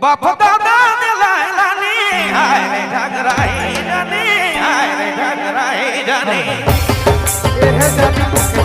बाप दादा दिलानी हाय रे ढगराई जानी हाय रे ढगराई जानी अरे दादा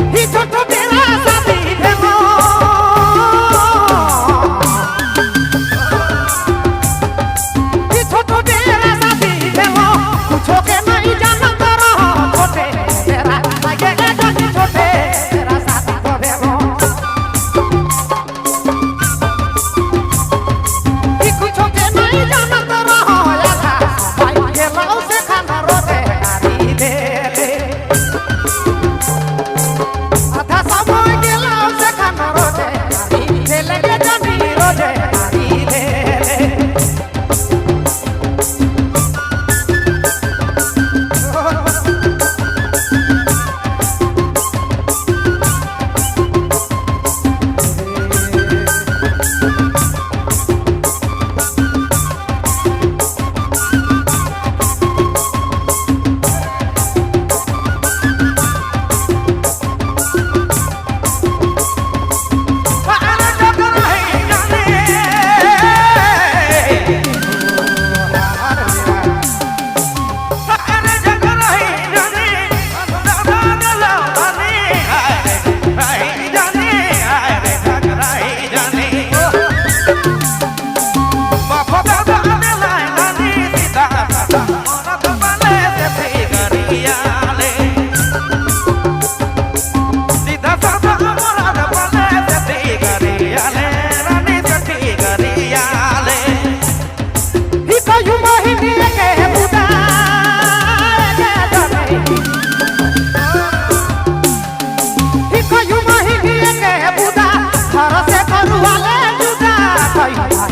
Hãy subscribe cho kênh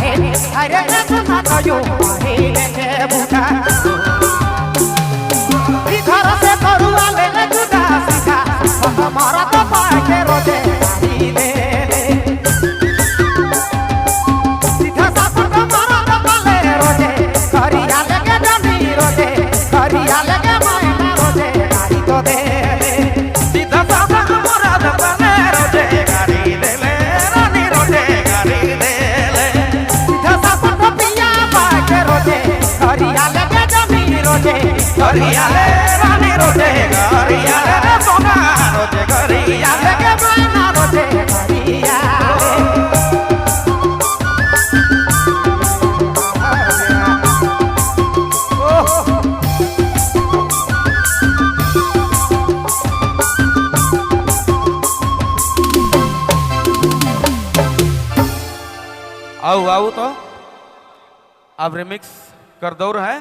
Ghiền Mì Gõ để không bỏ lỡ những video hấp dẫn. તમારા તો પાકે રોજે ગાડી દે સીધા સાસુ તમારા તો પાલે રોજે ઘરિયા લેકે જમી રોજે ઘરિયા લેકે માયના રોજે ગાડી તો દે સીધા સાસુ મુરાદ બને રોજે ગાડી દે લે રાની રોજે ગાડી દે લે સીધા સાસુ તો પિયા પાકે રોજે ઘરિયા લેકે જમી રોજે ઘરિયા લે રાની રોજે ઘરિયા લે સોના રોજે ઘરિયા લે લેકે માયના રોજે ઘરિયા લે आओ आओ तो अब रिमिक्स कर दौर है